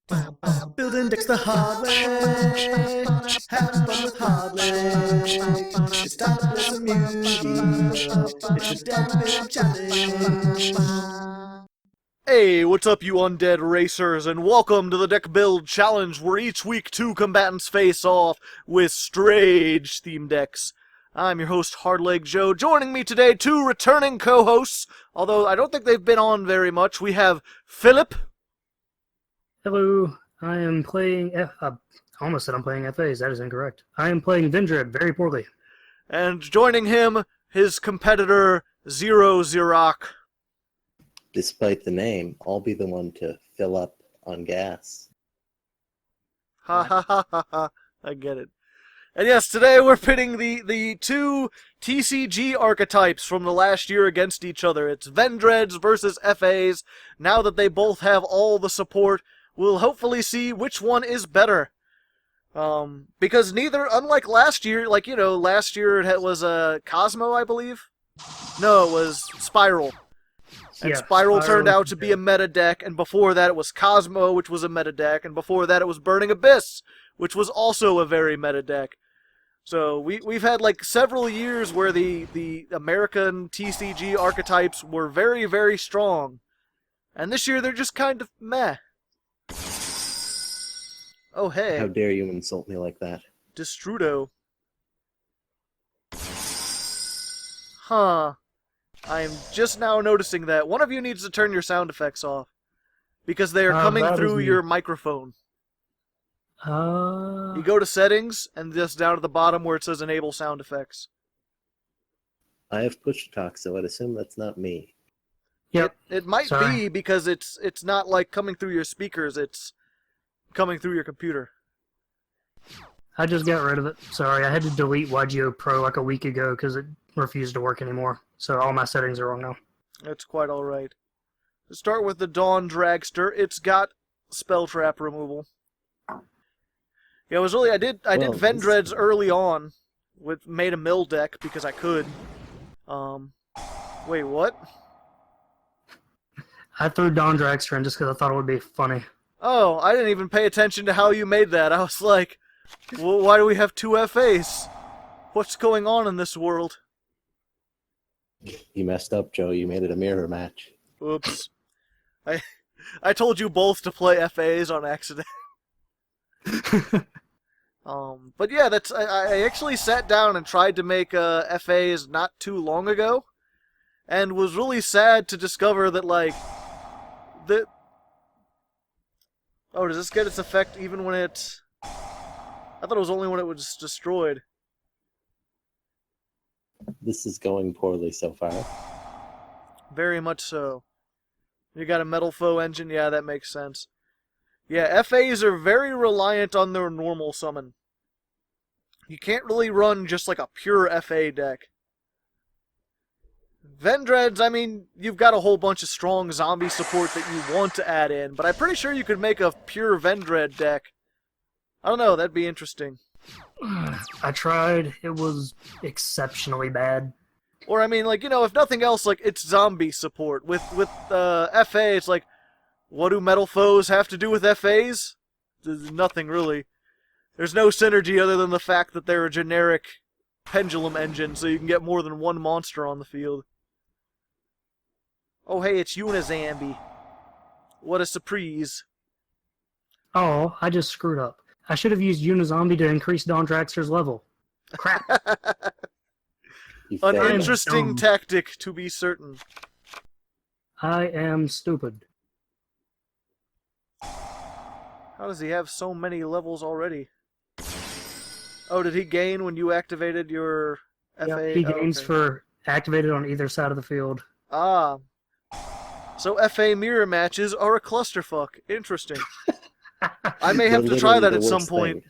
Building decks the hard way. Have fun with Hardleg. It's time to play some Yugioh. It's the Deck Build Challenge. Hey, what's up, you undead racers, and welcome to the Deck Build Challenge, where each week two combatants face off with strange theme decks. I'm your host, Hardleg Joe. Joining me today, two returning co-hosts, although I don't think they've been on very much. We have Philip. Hello, I am playing I almost said I'm playing FAs, that is incorrect. I am playing Vendread very poorly. And joining him, his competitor, ZeroZerock. Despite the name, I'll be the one to fill up on gas. Ha ha ha ha ha, I get it. And yes, today we're pitting the two TCG archetypes from the last year against each other. It's Vendreads versus FAs. Now that they both have all the support, we'll hopefully see which one is better. Because neither, unlike last year, last year it was Cosmo, I believe? No, it was Spiral. And Yeah, Spiral turned Spiral, out to be a meta deck, and before that it was Cosmo, which was a meta deck, and before that it was Burning Abyss, which was also a very meta deck. So we've had like several years where the American TCG archetypes were very, very strong. And this year they're just kind of meh. Oh, hey. How dare you insult me like that? Destrudo. Huh. I'm just now noticing that. One of you needs to turn your sound effects off. Because they are coming through your microphone. You go to settings, and just down at the bottom where it says enable sound effects. I have push to talk, so I'd assume that's not me. Yep. It might be because it's not like coming through your speakers, it's coming through your computer. I just got rid of it. Sorry, I had to delete Yugioh Pro like a week ago because it refused to work anymore. So all my settings are wrong now. That's quite alright. To start with the Dawn Dragster, it's got spell trap removal. Yeah, it was really I did Vendreads early on made a mill deck because I could. Wait, what? I threw Dawn Dragster in just because I thought it would be funny. Oh, I didn't even pay attention to how you made that. I was like, well, why do we have two FAs? What's going on in this world? You messed up, Joe. You made it a mirror match. Oops. I told you both to play FAs on accident. But yeah, I actually sat down and tried to make FAs not too long ago, and was really sad to discover that oh, does this get its effect even when it? I thought it was only when it was destroyed. This is going poorly so far. Very much so. You got a Metal Foe engine? Yeah, that makes sense. Yeah, FAs are very reliant on their normal summon. You can't really run just like a pure FA deck. Vendreads, I mean, you've got a whole bunch of strong zombie support that you want to add in, but I'm pretty sure you could make a pure Vendread deck. I don't know, that'd be interesting. I tried. It was exceptionally bad. Or, I mean, if nothing else, it's zombie support. With FA, it's like, what do metal foes have to do with FAs? There's nothing, really. There's no synergy other than the fact that they're a generic pendulum engine, so you can get more than one monster on the field. Oh, hey, it's Unizambi. What a surprise. Oh, I just screwed up. I should have used Unizombie to increase Dawn Dragster's level. Crap. An interesting tactic, to be certain. I am stupid. How does he have so many levels already? Oh, did he gain when you activated your FA? Yep, he gains for activated on either side of the field. Ah. So FA mirror matches are a clusterfuck. Interesting. I may have to try that at some point.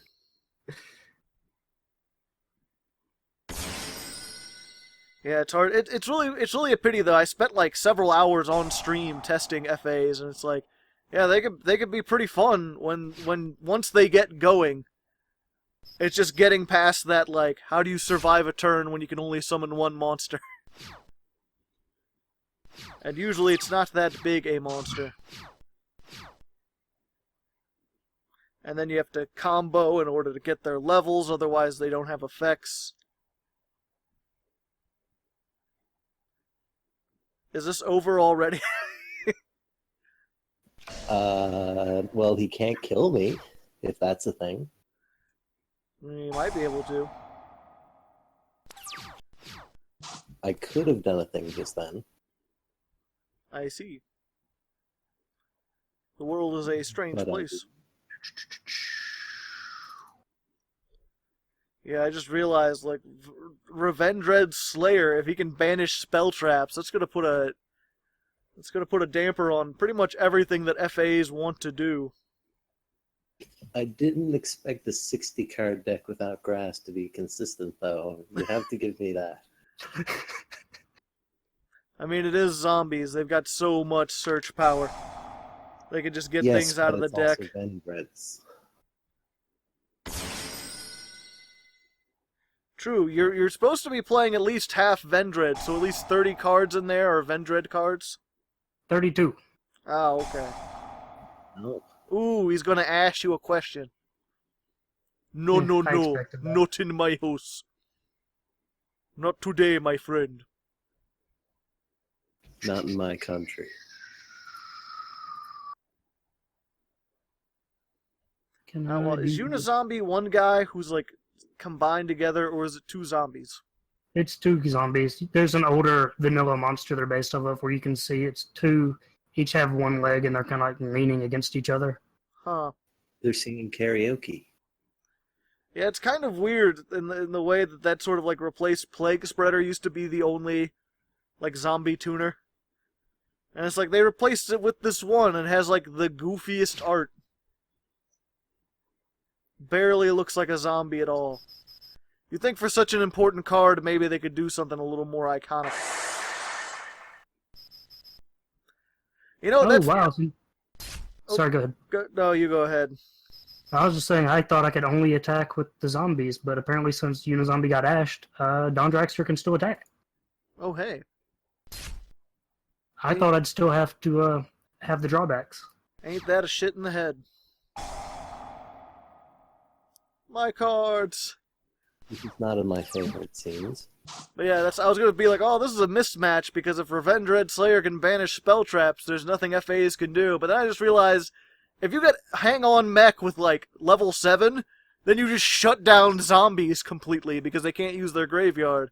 Yeah, it's hard. It's really a pity though. I spent like several hours on stream testing FAs, and it's like, yeah, they could be pretty fun once they get going. It's just getting past that, like, how do you survive a turn when you can only summon one monster? And usually it's not that big a monster. And then you have to combo in order to get their levels, otherwise they don't have effects. Is this over already? Well, he can't kill me, if that's a thing. You might be able to. I could have done a thing just then. I see. The world is a strange But, place. Yeah, I just realized, like, Vendread's Slayer, if he can banish spell traps, that's gonna put a damper on pretty much everything that FAs want to do. I didn't expect the 60-card deck without grass to be consistent, though. You have to give me that. I mean, it is zombies. They've got so much search power. They can just get things out of the deck. Yes, but it's also Vendreads. True, you're supposed to be playing at least half Vendread, so at least 30 cards in there are Vendread cards. 32. Oh, okay. No. Ooh, he's gonna ask you a question. No, Yeah, no, I no. expected that. Not in my house. Not today, my friend. Not in my country. Can Well, I is do- Unizombie one guy who's, like, combined together, or is it two zombies? It's 2 zombies. There's an older vanilla monster they're based off of where you can see it's 2, each have 1 leg, and they're kind of like leaning against each other. Huh. They're singing karaoke. Yeah, it's kind of weird in the way that sort of, like, replaced Plague Spreader used to be the only, like, zombie tuner. And it's like they replaced it with this one, and it has, like, the goofiest art. Barely looks like a zombie at all. You'd think for such an important card, maybe they could do something a little more iconic. You know, Oh, that's... wow. Sorry, go ahead. No, you go ahead. I was just saying, I thought I could only attack with the zombies, but apparently since Unizombie got ashed, Don Draxter can still attack. Oh, hey. I thought I'd still have to have the drawbacks. Ain't that a shit in the head? My cards! This is not in my favorite scenes. But yeah, I was gonna be like, oh, this is a mismatch, because if Vendread Slayer can banish spell traps, there's nothing FAs can do. But then I just realized, if you get Hang On Mech with, like, level 7, then you just shut down zombies completely, because they can't use their graveyard.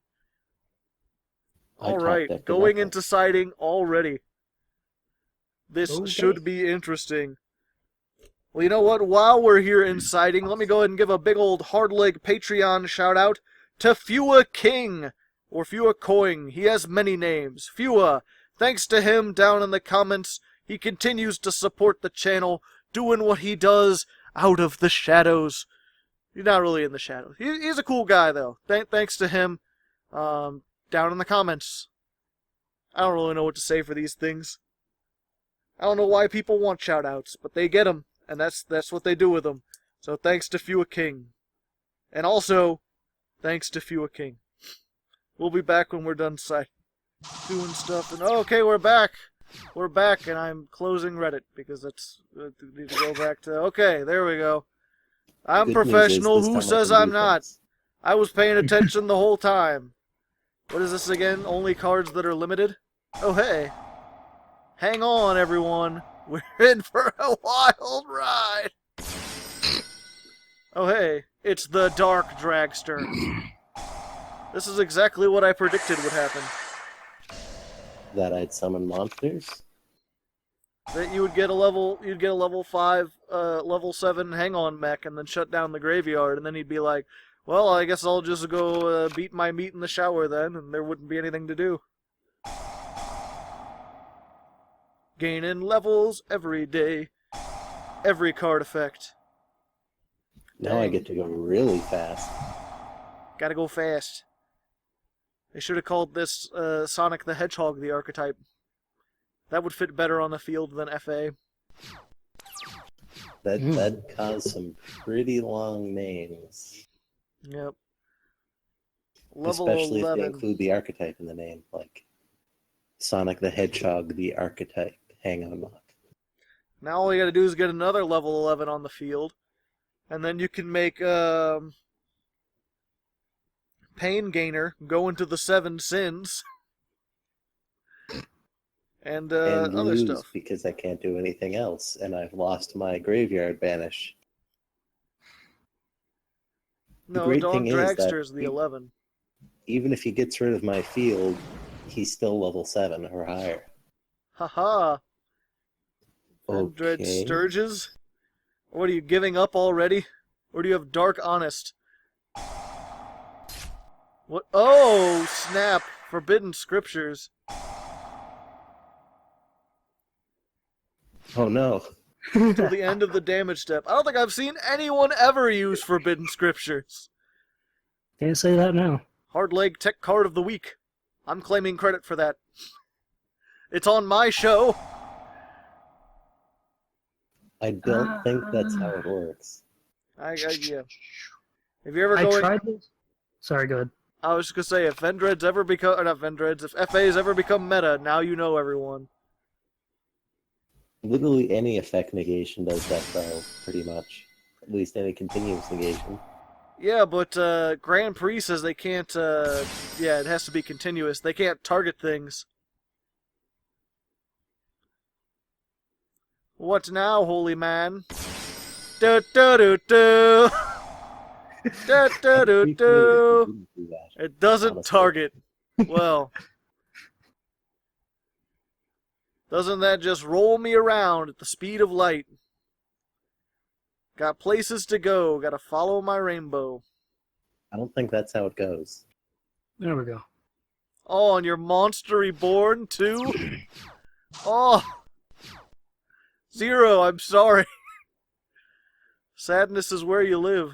Alright, going into siding already. This Okay. should be interesting. Well, you know what? While we're here in siding, let me go ahead and give a big old Hardleg Patreon shout-out to Fua King, or Fua Coing. He has many names. Fua, thanks to him down in the comments, he continues to support the channel, doing what he does out of the shadows. He's not really in the shadows. He's a cool guy, though. Thanks to him, down in the comments. I don't really know what to say for these things. I don't know why people want shout-outs, but they get them. And that's what they do with them. So thanks to Fua King. And also, thanks to Fua King. We'll be back when we're done doing stuff. And okay, we're back. We're back, and I'm closing Reddit because that's need to go back to. Okay, there we go. I'm Good news is professional. this Who time I says can do I'm not? things. I was paying attention the whole time. What is this again? Only cards that are limited? Oh hey. Hang on, everyone. We're in for a wild ride. Oh hey, it's the Dark Dragster. This is exactly what I predicted would happen. That I'd summon monsters? That you'd get a level 5, level 7 Hang On Mech and then shut down the graveyard, and then he'd be like, well, I guess I'll just go beat my meat in the shower then, and there wouldn't be anything to do. Gaining levels every day. Every card effect. Now I Dang. get to go really fast. Gotta go fast. They should have called this Sonic the Hedgehog the archetype. That would fit better on the field than FA. That'd cause some pretty long names. Yep. Level Especially 11. if they include the archetype in the name, like Sonic the Hedgehog, the archetype. Hang on, Mock. Now all you gotta do is get another level 11 on the field. And then you can make Pain Gainer go into the 7 sins. And other lose stuff. because I can't do anything else, and I've lost my graveyard banish. No, great Dawn thing is that Dragster is the 11. Even if he gets rid of my field, he's still level 7 or higher. Haha. Vendread Okay. Sturges? What are you giving up already? Or do you have Dark Honest? What? Oh, snap. Forbidden Scriptures. Oh no. Till the end of the damage step. I don't think I've seen anyone ever use Forbidden Scriptures. Can't say that now. Hardleg Tech Card of the Week. I'm claiming credit for that. It's on my show. I don't think that's how it works. Yeah. Have you ever I tried this. Sorry, go ahead. I was just gonna say, if Vendreads ever become, or not Vendreads, if FAs ever become meta, now you know everyone. Literally any effect negation does that, though, pretty much. At least any continuous negation. Yeah, but Grand Prix says they can't, yeah, it has to be continuous. They can't target things. What now, holy man? Do do do do. Do do do do. It doesn't honestly. target. Well, doesn't that just roll me around at the speed of light? Got places to go. Gotta follow my rainbow. I don't think that's how it goes. There we go. Oh, on your Monster Reborn too? Oh. Zero, I'm sorry. Sadness is where you live.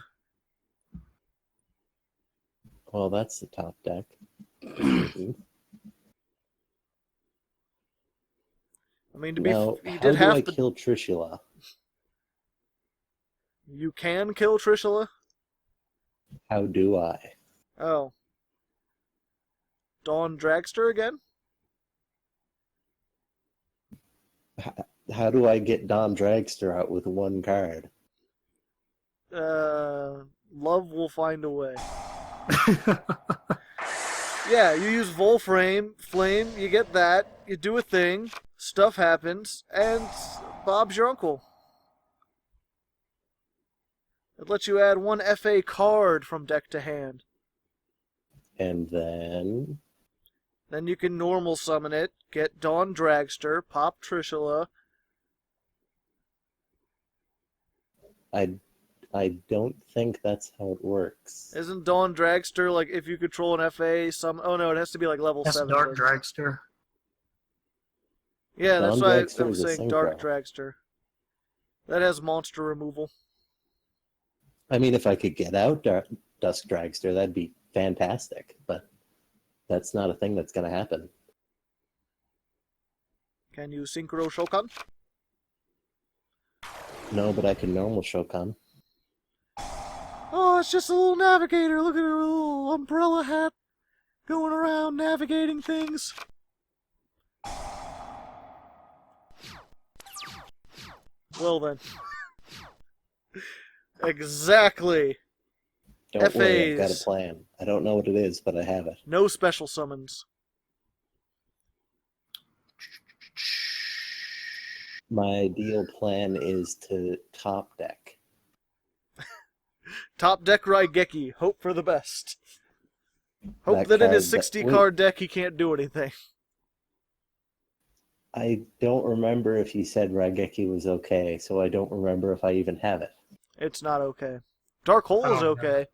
Well, that's the top deck. I mean, to be Now, you how did do have I to. kill Trishula? You can kill Trishula? How do I? Oh. Dawn Dragster again? How do I get Don Dragster out with one card? Love will find a way. Yeah, you use Volframe, Flame, you get that, you do a thing, stuff happens, and Bob's your uncle. It lets you add one FA card from deck to hand. And then... Then you can normal summon it, get Dawn Dragster, pop Trishula. I don't think that's how it works. Isn't Dawn Dragster like if you control an FA some? Oh no, it has to be like level That's 7. Dark then. Dragster. Yeah, that's Dawn why I Dragster was is a saying Dark synchro. Dragster. That has monster removal. I mean, if I could get out Dusk Dragster, that'd be fantastic, but that's not a thing that's going to happen. Can you Synchro Shokan? No, but I can normal Shokan. Oh, it's just a little navigator. Look at her little umbrella hat. Going around navigating things. Well then. Exactly. Don't worry, I've got a FAs. plan. I don't know what it is, but I have it. No special summons. My ideal plan is to top deck. Top deck Raigeki. Hope for the best. Hope That that in his card that- 60 card deck he can't do anything. I don't remember if you said Raigeki was okay, so I don't remember if I even have it. It's not okay. Dark Hole is Oh, okay.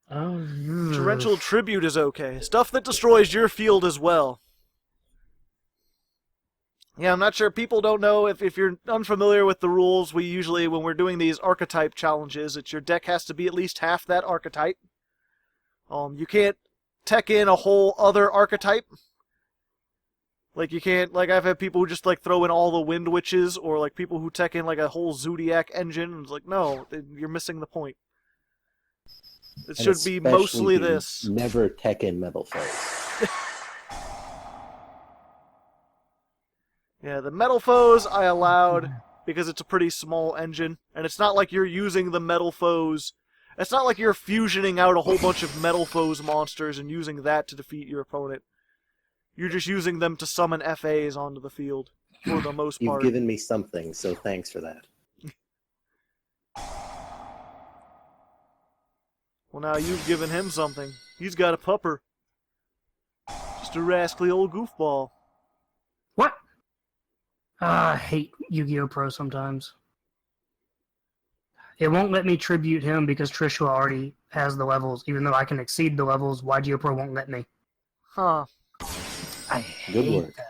Oh, Torrential Tribute is okay. Stuff that destroys your field as well. Yeah, I'm not sure. People don't know. If you're unfamiliar with the rules, we usually, when we're doing these archetype challenges, it's your deck has to be at least half that archetype. You can't tech in a whole other archetype. Like, you can't, like, I've had people who just, like, throw in all the Wind Witches, or, like, people who tech in, like, a whole Zodiac engine, and it's like, no, you're missing the point. It And should be especially mostly the this. Never tech in Metal Foes. Yeah, the Metal Foes I allowed because it's a pretty small engine, and it's not like you're using the Metal Foes. It's not like you're fusioning out a whole bunch of Metal Foes monsters and using that to defeat your opponent. You're just using them to summon FAs onto the field, for the most You've part. given me something, so thanks for that. Well, now you've given him something. He's got a pupper. Just a rascally old goofball. What? I hate Yu-Gi-Oh! Pro sometimes. It won't let me tribute him because Trishula already has the levels. Even though I can exceed the levels, YGO Pro won't let me. Huh. I hate Good work. that.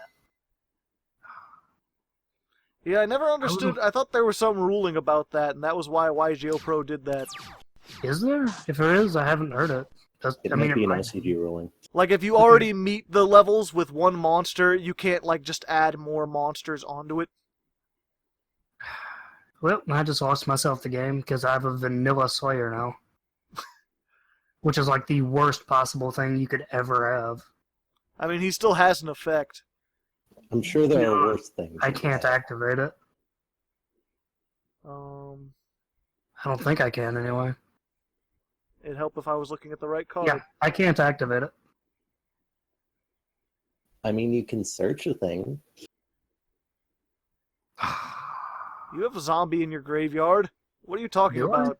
Yeah, I never understood. I thought there was some ruling about that, and that was why YGO Pro did that. Is there? If there is, I haven't heard it. It might be an OCG ruling. Like, if you already meet the levels with one monster, you can't, like, just add more monsters onto it. Well, I just lost myself the game because I have a vanilla Slayer now. Which is like the worst possible thing you could ever have. I mean, he still has an effect. I'm sure there are worse things. I can't activate it. I don't think I can anyway. It'd help if I was looking at the right card. Yeah, I can't activate it. I mean, you can search a thing. You have a zombie in your graveyard. What are you talking Do I? about?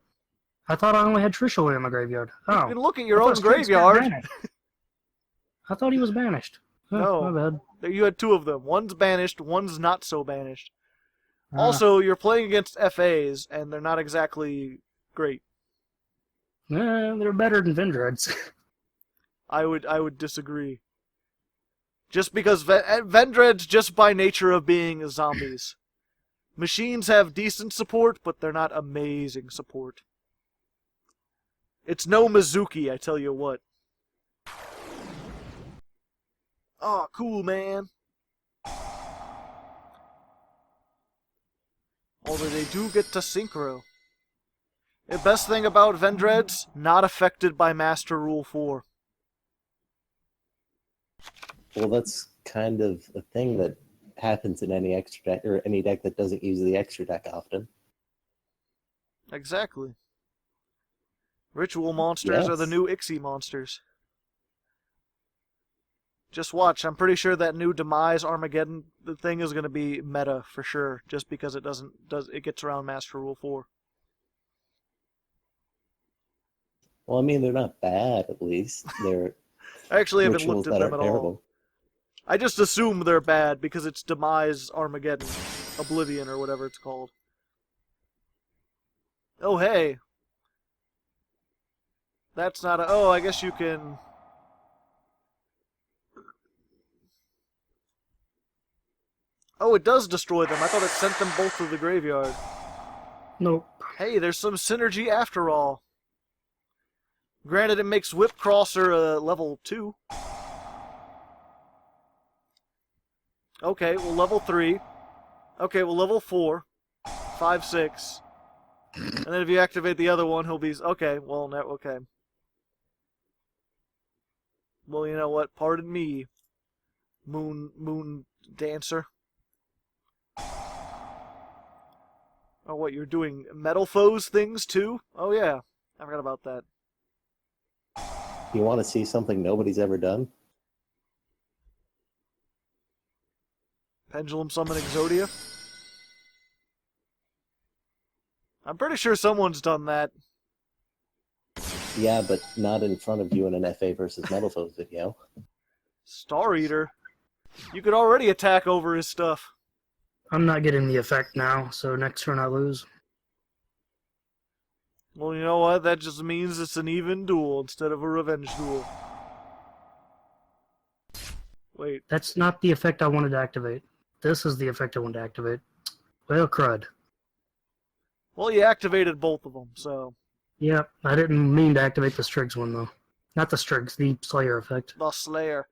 I thought I only had Trishula in my graveyard. Oh. You can look at your I own thought Strix got graveyard. banished. I thought he was banished. Oh, No. my bad. You had two of them. One's banished, one's not so banished. Ah. Also, you're playing against FAs, and they're not exactly great. They're better than Vendreads. I would disagree. Just because Vendreads, just by nature of being zombies. Machines have decent support, but they're not amazing support. It's no Mizuki, I tell you what. Oh, cool, man. Although they do get to synchro. The best thing about Vendreads, not affected by Master Rule 4. Well, that's kind of a thing that happens in any extra deck, or any deck that doesn't use the extra deck often. Exactly. Ritual monsters are the Yes. new Ixie monsters. Just watch, I'm pretty sure that new Demise Armageddon thing is going to be meta for sure, just because it gets around Master Rule 4. Well, I mean, they're not bad, at least. They're I actually haven't rituals looked at that them are at all. terrible. I just assume they're bad because it's Demise Armageddon. Oblivion or whatever it's called. Oh, hey. That's not a... Oh, I guess you can... Oh, it does destroy them. I thought it sent them both to the graveyard. Nope. Hey, there's some synergy after all. Granted, it makes Whip Crosser level 2. Okay, well, level 3. Okay, well, level 4. 5, 6. And then if you activate the other one, he'll be... Okay, well, no, okay. Well, you know what? Pardon me, Moon Dancer. Oh, what, you're doing Metal Foes things, too? Oh, yeah. I forgot about that. You want to see something nobody's ever done? Pendulum Summon Exodia? I'm pretty sure someone's done that. Yeah, but not in front of you in an FA versus Metal Foes video. Star Eater? You could already attack over his stuff. I'm not getting the effect now, so next turn I lose. Well, you know what? That just means it's an even duel instead of a revenge duel. Wait. That's not the effect I wanted to activate. This is the effect I wanted to activate. Well, crud. Well, you activated both of them, so... Yep, I didn't mean to activate the Strix one, though. Not the Strix, the Slayer effect. The Slayer.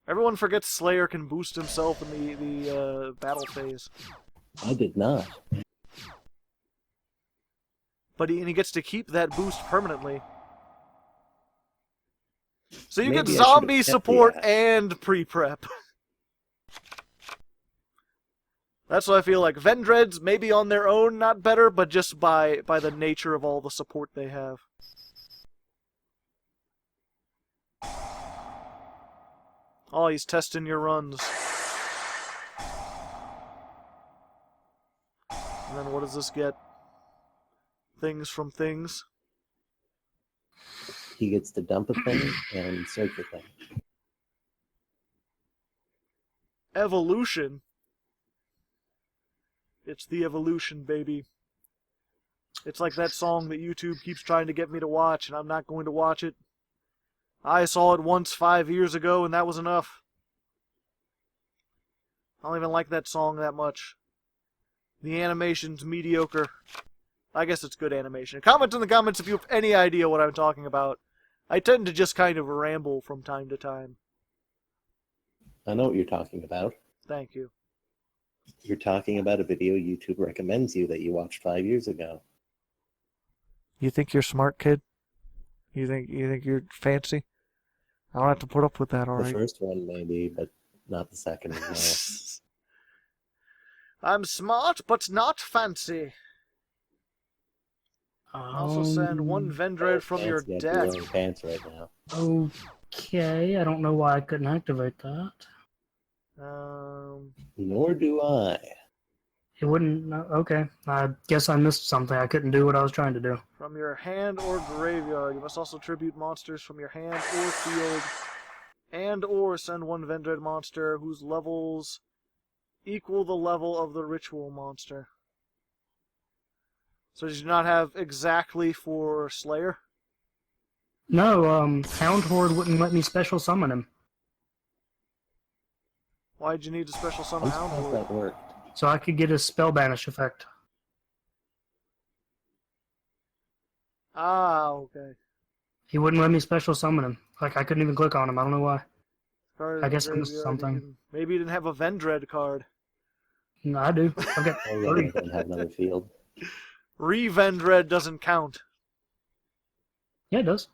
Everyone forgets Slayer can boost himself in the battle phase. I did not. But he gets to keep that boost permanently. So you Maybe get I should've zombie kept the support axe. and pre-prep. That's what I feel like. Vendreads, maybe on their own, not better, but just by the nature of all the support they have. Oh, he's testing your runs. And then what does this get? Things from things. He gets to dump a thing and search a thing. Evolution. It's the evolution, baby. It's like that song that YouTube keeps trying to get me to watch, and I'm not going to watch it. I saw it once 5 years ago, and that was enough. I don't even like that song that much. The animation's mediocre. I guess it's good animation. Comment in the comments if you have any idea what I'm talking about. I tend to just kind of ramble from time to time. I know what you're talking about. Thank you. You're talking about a video YouTube recommends you that you watched 5 years ago. You think you're smart, kid? You think you're fancy? I don't have to put up with that, alright? The first one maybe, but not the second one. No. I'm smart, but not fancy. Also send one Vendread from your Fancy, deck. I'm wearing pants right now. Okay, I don't know why I couldn't activate that. Nor do I. It wouldn't. No, okay, I guess I missed something. I couldn't do what I was trying to do. From your hand or graveyard, you must also tribute monsters from your hand or field, and or send one Vendread monster whose levels equal the level of the ritual monster. So did you not have exactly for Slayer? No, Hound Horde wouldn't let me special summon him. Why'd you need to special summon How Hound does Horde? that work? So I could get a spell banish effect. Ah, okay. He wouldn't let me special summon him. Like, I couldn't even click on him. I don't know why. Card I in guess the I missed graveyard, something. Maybe you didn't have a Vendread card. No, I do. Okay. Oh yeah, I don't have another field. Re-Vendread doesn't count. Yeah, it does.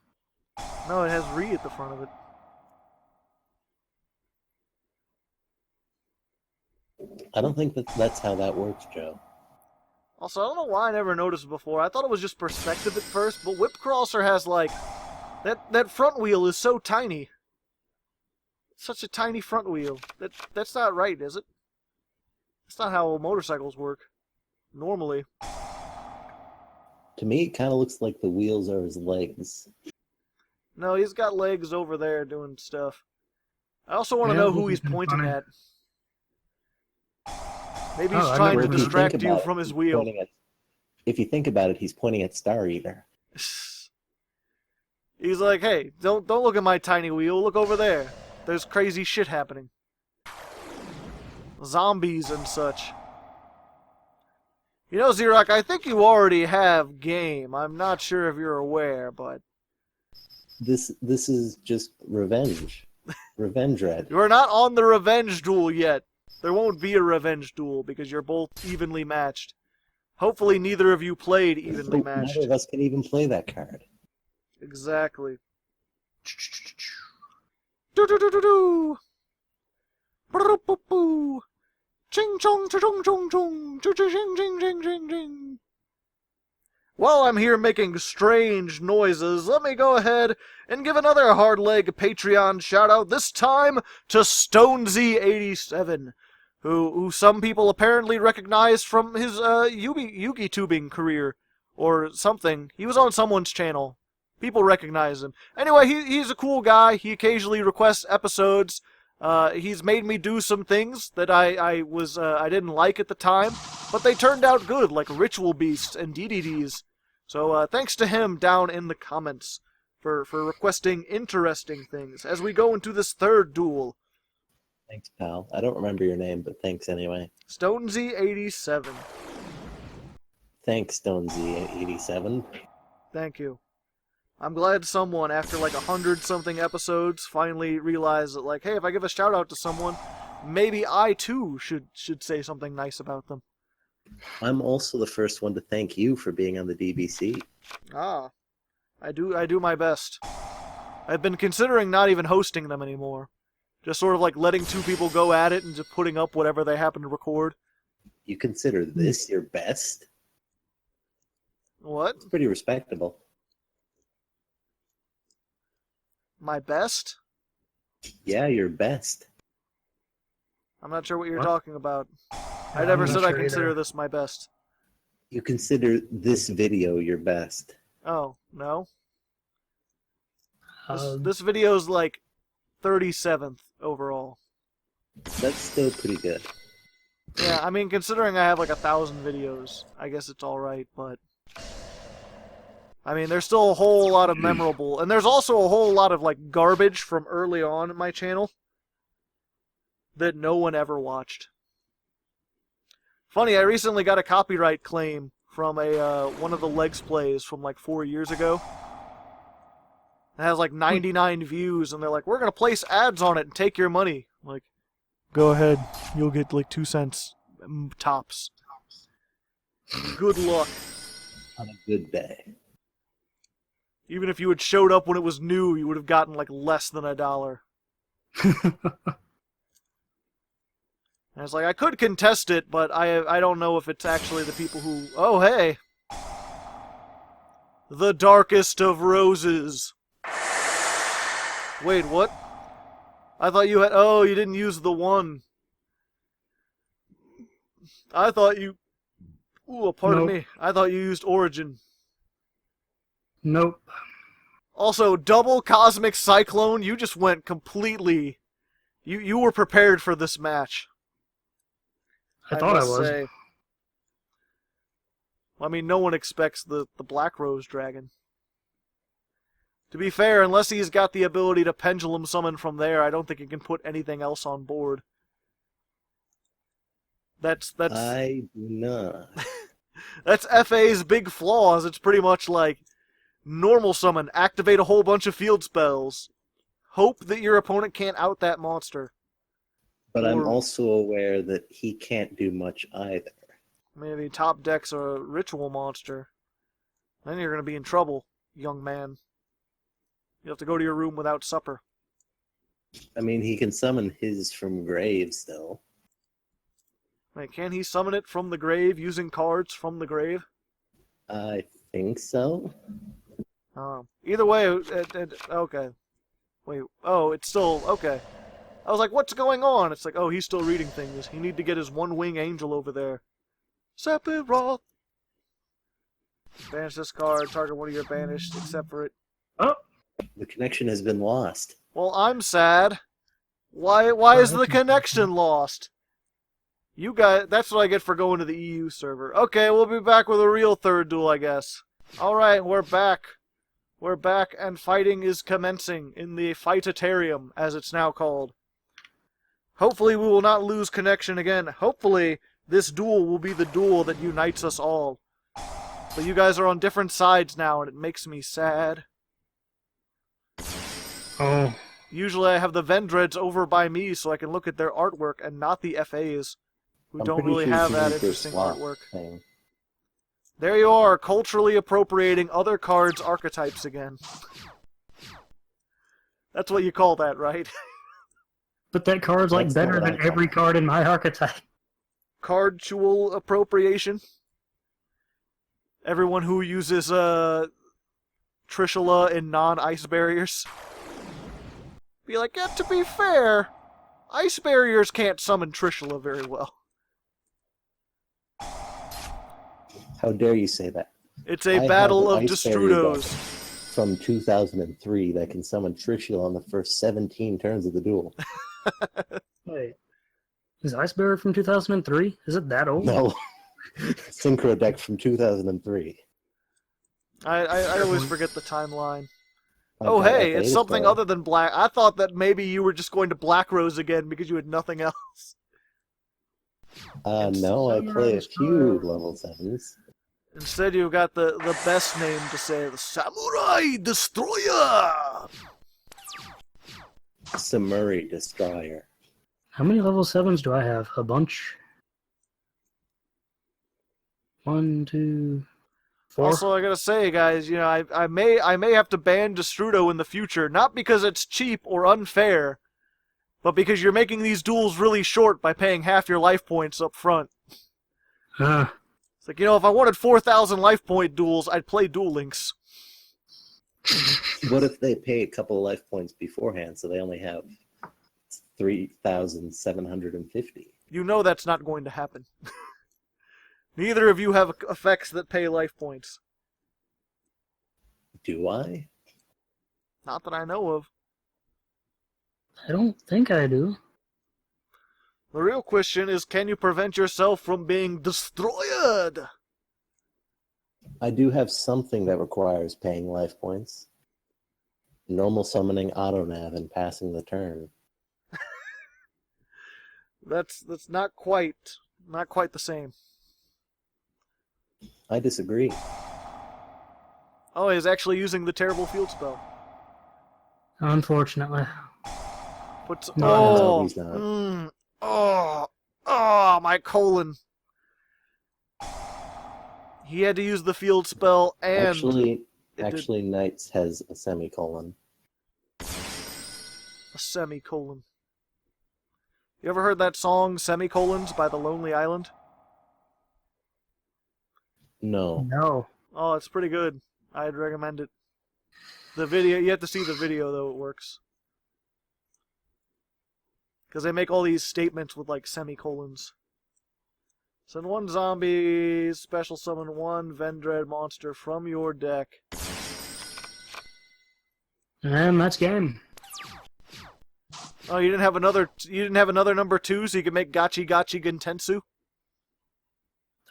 No, it has Re at the front of it. I don't think that's how that works, Joe. Also, I don't know why I never noticed it before. I thought it was just perspective at first, but Whipcrosser has, like... That front wheel is so tiny. Such a tiny front wheel. That's not right, is it? That's not how motorcycles work. Normally. To me, it kind of looks like the wheels are his legs. No, he's got legs over there doing stuff. I also want to Yeah, know who he's looking pointing funny. at. Maybe he's Oh, I trying know to where he's distract you about from it, his he's wheel. pointing at- if you think about it, he's pointing at Star Eater. He's like, hey, don't look at my tiny wheel. Look over there. There's crazy shit happening. Zombies and such. You know, Zerock, I think you already have game. I'm not sure if you're aware, but... This is just revenge. Revendread. You're not on the revenge duel yet. There won't be a revenge duel because you're both evenly matched. Hopefully neither of you played evenly matched. Neither of us can even play that card. Exactly. Do do do do do. Brr boo boo. Ching chong chong chong chong. Ching ching ching ching ching ching. While I'm here making strange noises, let me go ahead and give another Hardleg Patreon shout-out, this time to Stonesy87, who some people apparently recognize from his Yugi-tubing career, or something. He was on someone's channel. People recognize him. Anyway, he's a cool guy. He occasionally requests episodes. He's made me do some things that I didn't like at the time, but they turned out good, like Ritual Beasts and DDDs. So thanks to him down in the comments for requesting interesting things as we go into this third duel. Thanks, pal. I don't remember your name, but thanks anyway. Stonesy87. Thanks, Stonesy87. Thank you. I'm glad someone, after like 100-something episodes, finally realized that, like, hey, if I give a shout-out to someone, maybe I, too, should say something nice about them. I'm also the first one to thank you for being on the DBC. Ah. I do my best. I've been considering not even hosting them anymore. Just sort of like letting two people go at it and just putting up whatever they happen to record. You consider this your best? What? It's pretty respectable. My best? Yeah, your best. I'm not sure what you're What? talking about. I I'm never not said I sure consider either. this my best. You consider this video your best. Oh, no? Uh, This video's like 37th overall. That's still pretty good. Yeah, I mean, considering I have like 1,000 videos, I guess it's alright, but... I mean, there's still a whole lot of memorable... And there's also a whole lot of, like, garbage from early on in my channel that no one ever watched. Funny, I recently got a copyright claim from a one of the Legs plays from like 4 years ago. It has like 99 views, and they're like, we're going to place ads on it and take your money. I'm like, go ahead. You'll get like 2 cents tops. Good luck. On a good day. Even if you had showed up when it was new, you would have gotten like less than $1. And it's like, I could contest it, but I don't know if it's actually the people who... Oh, hey! The darkest of roses. Wait, what? I thought you had... Oh, you didn't use the one. I thought you... Ooh, pardon Nope. me. I thought you used Origin. Nope. Also, double Cosmic Cyclone, you just went completely... You were prepared for this match. I thought I must was. say. I mean, no one expects the Black Rose Dragon. To be fair, unless he's got the ability to pendulum summon from there, I don't think he can put anything else on board. That's I do not. that's FA's big flaws. It's pretty much like normal summon, activate a whole bunch of field spells, hope that your opponent can't out that monster. But I'm Or- also aware that he can't do much either. Maybe top decks a ritual monster. Then you're going to be in trouble, young man. You have to go to your room without supper. I mean, he can summon his from graves, though. Wait, can he summon it from the grave using cards from the grave? I think so. Either way, okay. Wait, oh, it's still, okay. I was like, what's going on? It's like, oh, he's still reading things. He need to get his one-wing angel over there. Sephiroth! Banish this card, target one of your banished, except for it. Oh, The connection has been lost. Well, I'm sad. Why is the connection lost? You guys, that's what I get for going to the EU server. Okay, we'll be back with a real third duel, I guess. Alright, we're back. We're back, and fighting is commencing in the Fightatarium, as it's now called. Hopefully we will not lose connection again. Hopefully this duel will be the duel that unites us all. But you guys are on different sides now, and it makes me sad. oh, Usually I have the Vendreads over by me so I can look at their artwork and not the FAs, who I'm don't pretty really sure have it's that an Imgur interesting swap artwork. thing. There you are, culturally appropriating other cards' archetypes again. That's what you call that, right? but that card's like That's not better what I than call every it. card in my archetype. Cardtual appropriation. Everyone who uses Trishula in non-ice barriers. Be like, yeah, to be fair, ice barriers can't summon Trishula very well. How dare you say that? It's a I battle have of an ice barrier deck Destrudos. from 2003 that can summon Trishula on the first 17 turns of the duel. Wait, is Ice Bearer from 2003? Is it that old? No. Synchro deck from 2003. I always forget the timeline. I've Oh, got hey, FA it's to something play. other than Black. I thought that maybe you were just going to Black Rose again because you had nothing else. No, I play a few level 7s. Instead, you've got the best name to say, the Samurai Destroyer! Samuri Destroyer. How many level 7s do I have? A bunch? 1, 2, 4? Also, I gotta say, guys, you know, I may have to ban Destrudo in the future, not because it's cheap or unfair, but because you're making these duels really short by paying half your life points up front. It's like, if I wanted 4,000 life point duels, I'd play Duel Links. What if they pay a couple of life points beforehand, so they only have 3,750? You know that's not going to happen. Neither of you have effects that pay life points. Do I? Not that I know of. I don't think I do. The real question is, can you prevent yourself from being destroyed? I do have something that requires paying life points. Normal summoning auto-nav and passing the turn. That's not quite the same. I disagree. Oh, he's actually using the terrible field spell. Unfortunately. No, he's not. My Colin. He had to use the field spell and... Actually, Knights has a semicolon. A semicolon. You ever heard that song, Semicolons, by The Lonely Island? No. No. Oh, it's pretty good. I'd recommend it. The video, you have to see the video, though, it works. Because they make all these statements with, like, semicolons. Send one zombie, special summon one Vendread monster from your deck. And that's game. Oh, you didn't have another number 2, so you could make Gachi Gachi Gentensu?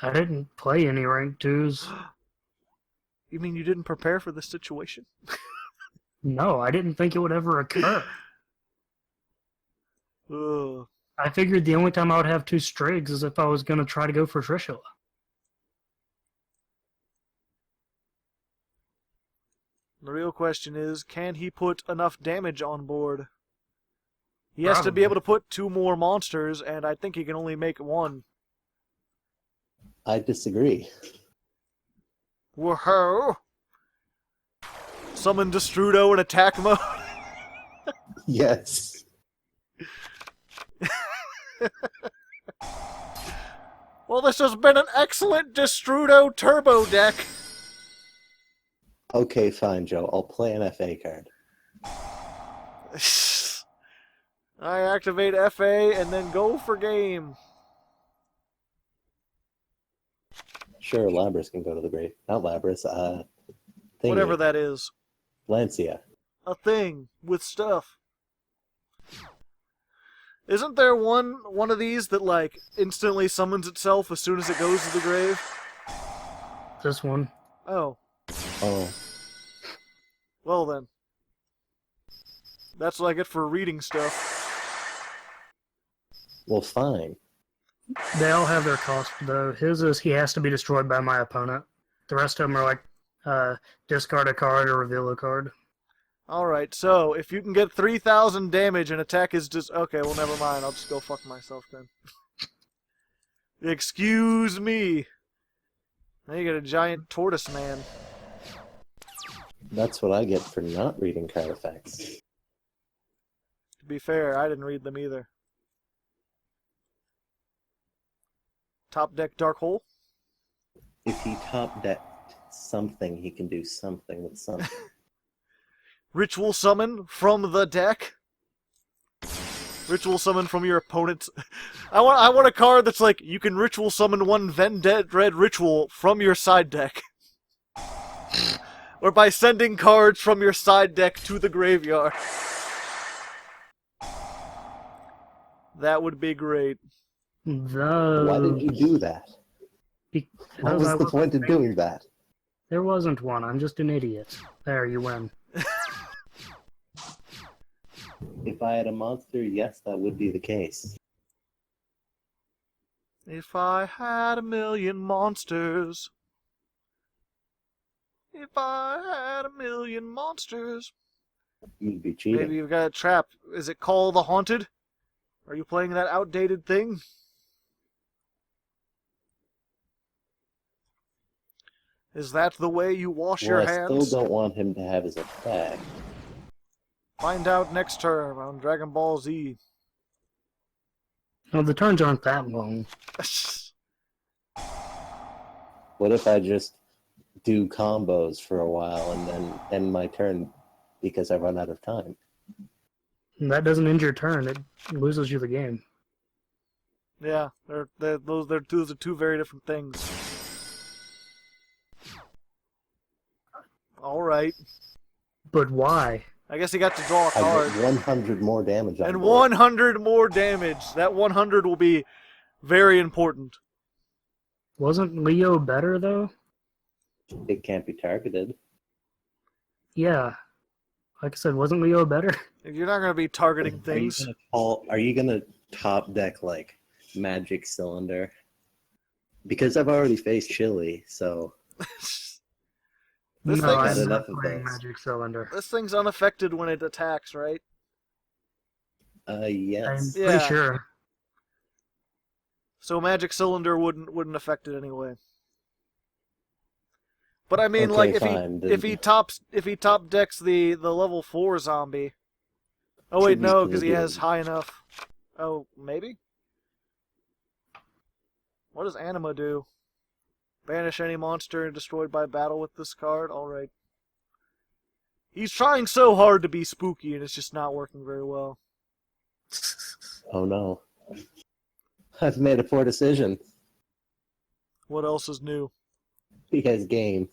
I didn't play any rank 2s. You mean you didn't prepare for this situation? No, I didn't think it would ever occur. Ugh. I figured the only time I would have 2 Strigs is if I was going to try to go for Trishula. The real question is, can he put enough damage on board? He has to be able to put 2 more monsters, and I think he can only make 1. I disagree. Whoa! Summon Destrudo in attack mode? Yes. Well, this has been an excellent Destrudo Turbo deck. Okay, fine, Joe. I'll play an FA card. I activate FA and then go for game. Sure, Labrys can go to the grave. Not Labrys, thingy. Whatever that is. Lancia. A thing with stuff. Isn't there one of these that, like, instantly summons itself as soon as it goes to the grave? This one. Oh. Oh. Well then. That's what I get for reading stuff. Well, fine. They all have their cost, though. His is he has to be destroyed by my opponent. The rest of them are like discard a card or reveal a card. Alright, so if you can get 3,000 damage and attack is just... Okay, well, never mind. I'll just go fuck myself then. Excuse me. Now you get a giant tortoise man. That's what I get for not reading card effects. To be fair, I didn't read them either. Top deck Dark Hole? If he top decked something, he can do something with something. Ritual summon from the deck? Ritual summon from your opponent's... I want a card that's like, you can ritual summon one Vendread ritual from your side deck. Or by sending cards from your side deck to the graveyard. That would be great. Why did you do that? What was the point of doing that? There wasn't one. I'm just an idiot. There, you win. If I had a monster, yes, that would be the case. If I had a million monsters. If I had a million monsters. You'd be cheating. Maybe you've got a trap. Is it Call the Haunted? Are you playing that outdated thing? Is that the way you wash your hands? I still don't want him to have his attack. Find out next term on Dragon Ball Z. Well, the turns aren't that long. What if I just do combos for a while and then end my turn because I run out of time? And that doesn't end your turn. It loses you the game. Yeah, those are two very different things. All right. But why? I guess he got to draw a I card. get 100 more damage on And board. 100 more damage. That 100 will be very important. Wasn't Leo better, though? It can't be targeted. Yeah. Like I said, wasn't Leo better? You're not going to be targeting things. Are you gonna top deck like Magic Cylinder? Because I've already faced Chili, so This no, thing I've is- had I'm not enough of playing those. Magic Cylinder. This thing's unaffected when it attacks, right? I'm Yes. Yeah. pretty sure. So Magic Cylinder wouldn't affect it anyway. But I mean, Okay, like fine, if he top decks the level 4 zombie. Oh wait, Should be no, because he good. has high enough. Oh, maybe. What does Anima do? Banish any monster destroyed by battle with this card. All right. He's trying so hard to be spooky, and it's just not working very well. Oh no. I've made a poor decision. What else is new? He has game.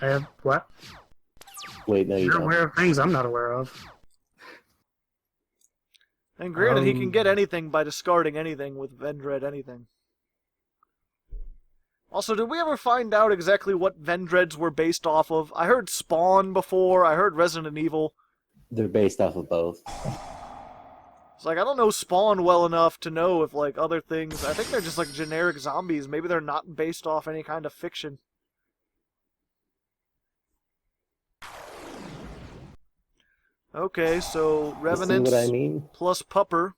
I have what? Wait, no, you You're don't. aware of things I'm not aware of. And granted, he can get anything by discarding anything with Vendread anything. Also, did we ever find out exactly what Vendreads were based off of? I heard Spawn before, I heard Resident Evil. They're based off of both. It's like, I don't know Spawn well enough to know if, like, other things... I think they're just, like, generic zombies. Maybe they're not based off any kind of fiction. Okay, so You see Revenants what I mean? plus Pupper.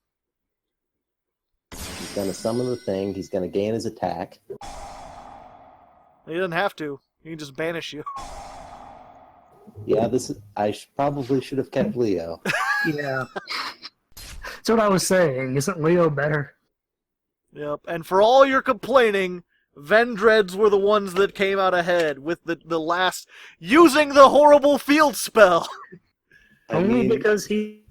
He's gonna summon the thing. He's gonna gain his attack. He doesn't have to. He can just banish you. Yeah, probably should have kept Leo. Yeah. That's what I was saying. Isn't Leo better? Yep, and for all your complaining, Vendreads were the ones that came out ahead with the last... using the horrible field spell! I Only mean, because he...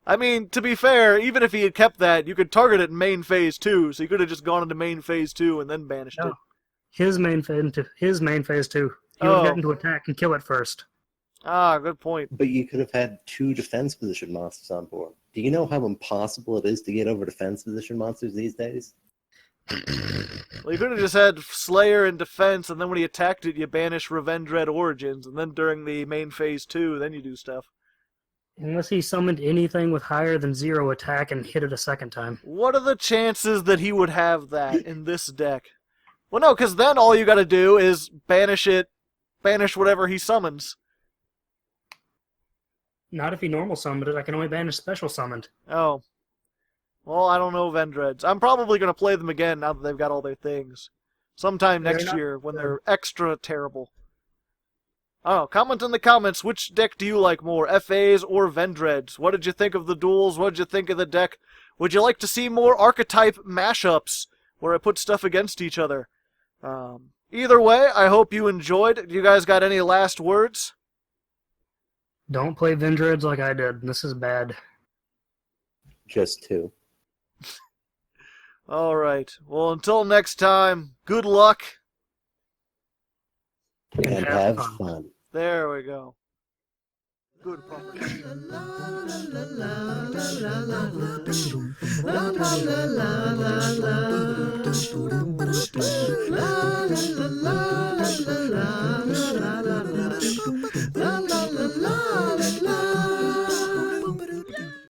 I mean, to be fair, even if he had kept that, you could target it in main phase 2, so you could have just gone into main phase 2 and then banished No. it. His main phase too. He would Oh. have gotten to attack and kill it first. Ah, good point. but you could have had 2 defense position monsters on board. Do you know how impossible it is to get over defense position monsters these days? Well, you could have just had Slayer in defense, and then when he attacked it, you banish Revendread Origins, and then during the main phase 2, then you do stuff. Unless he summoned anything with higher than 0 attack and hit it a second time. What are the chances that he would have that in this deck? Well, no, because then all you gotta do is banish whatever he summons. Not if he normal summoned it. I can only banish special summoned. Oh. Well, I don't know Vendreads. I'm probably going to play them again now that they've got all their things. Sometime They're next not year when good. they're extra terrible. I don't know. Comment in the comments, which deck do you like more, FAs or Vendreads? What did you think of the duels? What did you think of the deck? Would you like to see more archetype mashups where I put stuff against each other? Either way, I hope you enjoyed. You guys got any last words? Don't play Vendreads like I did. This is bad. Just 2. All right. Well, until next time, good luck. And have fun. There we go. Good proper. La la la la la la la la la la la la.